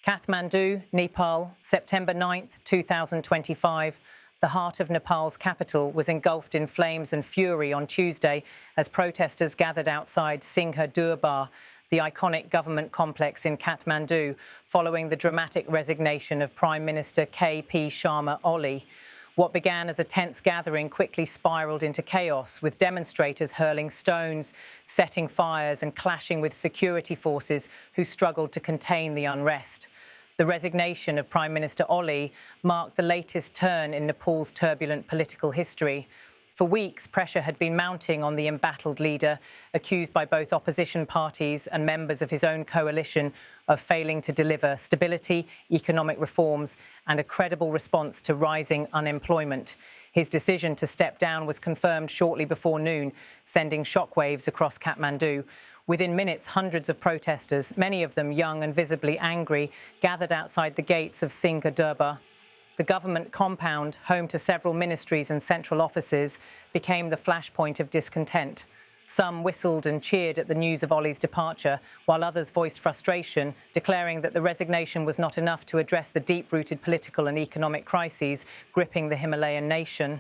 Kathmandu, Nepal, September 9th, 2025. The heart of Nepal's capital was engulfed in flames and fury on Tuesday as protesters gathered outside Singha Durbar, the iconic government complex in Kathmandu, following the dramatic resignation of Prime Minister K.P. Sharma Oli. What began as a tense gathering quickly spiraled into chaos, with demonstrators hurling stones, setting fires and clashing with security forces who struggled to contain the unrest. The resignation of Prime Minister Oli marked the latest turn in Nepal's turbulent political history. For weeks, pressure had been mounting on the embattled leader, accused by both opposition parties and members of his own coalition of failing to deliver stability, economic reforms, and a credible response to rising unemployment. His decision to step down was confirmed shortly before noon, sending shockwaves across Kathmandu. Within minutes, hundreds of protesters, many of them young and visibly angry, gathered outside the gates of Singha Durbar. The government compound, home to several ministries and central offices, became the flashpoint of discontent. Some whistled and cheered at the news of Oli's departure, while others voiced frustration, declaring that the resignation was not enough to address the deep-rooted political and economic crises gripping the Himalayan nation.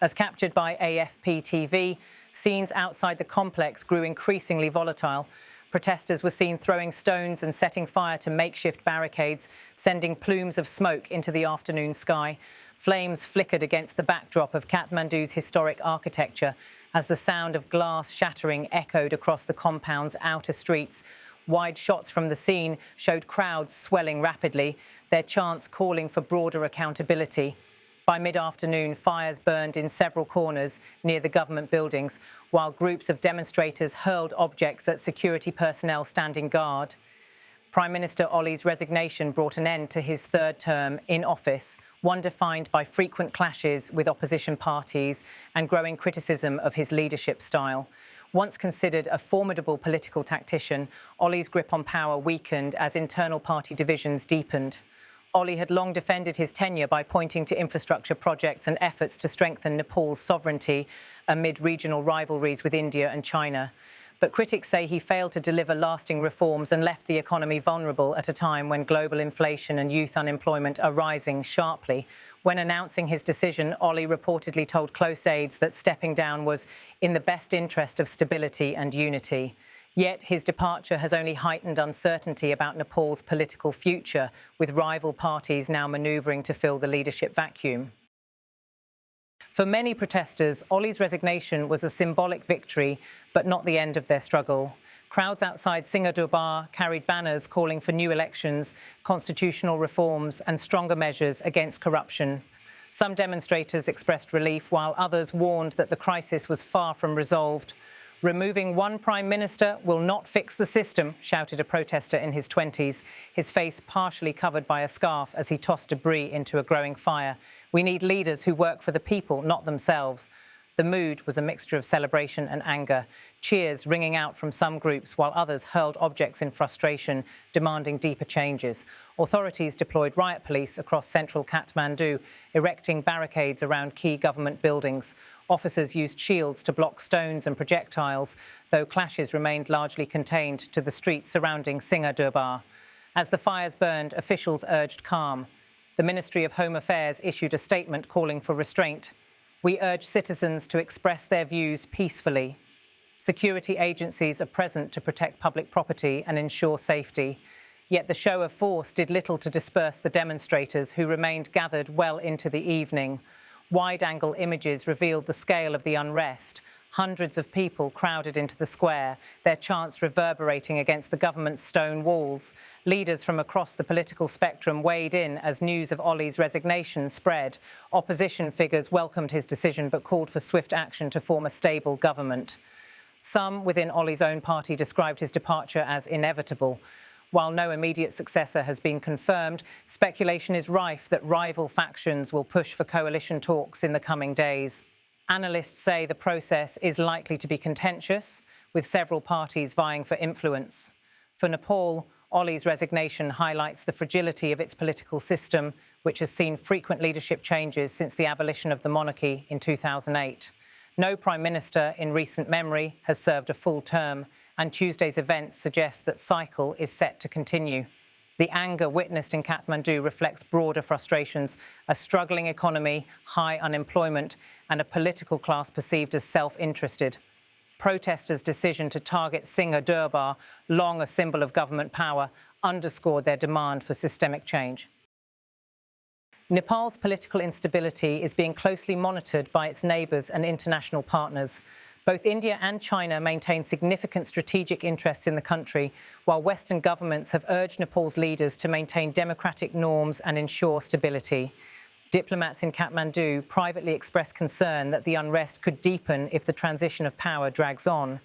As captured by AFP TV, scenes outside the complex grew increasingly volatile. Protesters were seen throwing stones and setting fire to makeshift barricades, sending plumes of smoke into the afternoon sky. Flames flickered against the backdrop of Kathmandu's historic architecture as the sound of glass shattering echoed across the compound's outer streets. Wide shots from the scene showed crowds swelling rapidly, their chants calling for broader accountability. By mid-afternoon, fires burned in several corners near the government buildings, while groups of demonstrators hurled objects at security personnel standing guard. Prime Minister Oli's resignation brought an end to his third term in office, one defined by frequent clashes with opposition parties and growing criticism of his leadership style. Once considered a formidable political tactician, Oli's grip on power weakened as internal party divisions deepened. Oli had long defended his tenure by pointing to infrastructure projects and efforts to strengthen Nepal's sovereignty amid regional rivalries with India and China. But critics say he failed to deliver lasting reforms and left the economy vulnerable at a time when global inflation and youth unemployment are rising sharply. When announcing his decision, Oli reportedly told close aides that stepping down was in the best interest of stability and unity. Yet his departure has only heightened uncertainty about Nepal's political future, with rival parties now manoeuvring to fill the leadership vacuum. For many protesters, Oli's resignation was a symbolic victory, but not the end of their struggle. Crowds outside Singha Durbar carried banners calling for new elections, constitutional reforms, and stronger measures against corruption. Some demonstrators expressed relief, while others warned that the crisis was far from resolved. "Removing one prime minister will not fix the system," shouted a protester in his 20s, his face partially covered by a scarf as he tossed debris into a growing fire. "We need leaders who work for the people, not themselves." The mood was a mixture of celebration and anger, cheers ringing out from some groups while others hurled objects in frustration, demanding deeper changes. Authorities deployed riot police across central Kathmandu, erecting barricades around key government buildings. Officers used shields to block stones and projectiles, though clashes remained largely contained to the streets surrounding Singha Durbar. As the fires burned, officials urged calm. The Ministry of Home Affairs issued a statement calling for restraint. "We urge citizens to express their views peacefully." Security agencies are present to protect public property and ensure safety. Yet the show of force did little to disperse the demonstrators, who remained gathered well into the evening. Wide-angle images revealed the scale of the unrest. Hundreds of people crowded into the square, their chants reverberating against the government's stone walls. Leaders from across the political spectrum weighed in as news of Oli's resignation spread. Opposition figures welcomed his decision but called for swift action to form a stable government. Some within Oli's own party described his departure as inevitable. While no immediate successor has been confirmed, speculation is rife that rival factions will push for coalition talks in the coming days. Analysts say the process is likely to be contentious, with several parties vying for influence. For Nepal, Oli's resignation highlights the fragility of its political system, which has seen frequent leadership changes since the abolition of the monarchy in 2008. No prime minister in recent memory has served a full term, and Tuesday's events suggest that cycle is set to continue. The anger witnessed in Kathmandu reflects broader frustrations, a struggling economy, high unemployment, and a political class perceived as self-interested. Protesters' decision to target Singha Durbar, long a symbol of government power, underscored their demand for systemic change. Nepal's political instability is being closely monitored by its neighbours and international partners. Both India and China maintain significant strategic interests in the country, while Western governments have urged Nepal's leaders to maintain democratic norms and ensure stability. Diplomats in Kathmandu privately expressed concern that the unrest could deepen if the transition of power drags on.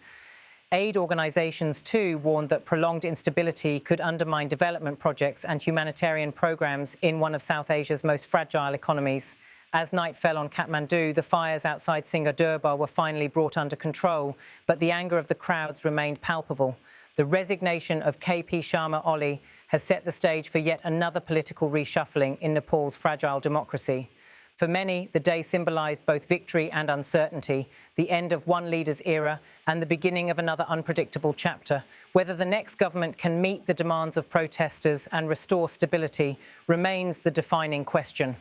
Aid organisations too warned that prolonged instability could undermine development projects and humanitarian programmes in one of South Asia's most fragile economies. As night fell on Kathmandu, the fires outside Singha Durbar were finally brought under control, but the anger of the crowds remained palpable. The resignation of KP Sharma Oli has set the stage for yet another political reshuffling in Nepal's fragile democracy. For many, the day symbolised both victory and uncertainty, the end of one leader's era and the beginning of another unpredictable chapter. Whether the next government can meet the demands of protesters and restore stability remains the defining question.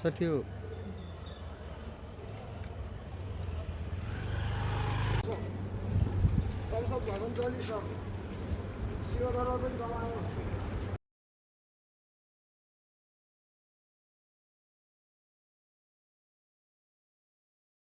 Sir, त्यो सब भवन चलिसक्यो सिंह दरबार पनि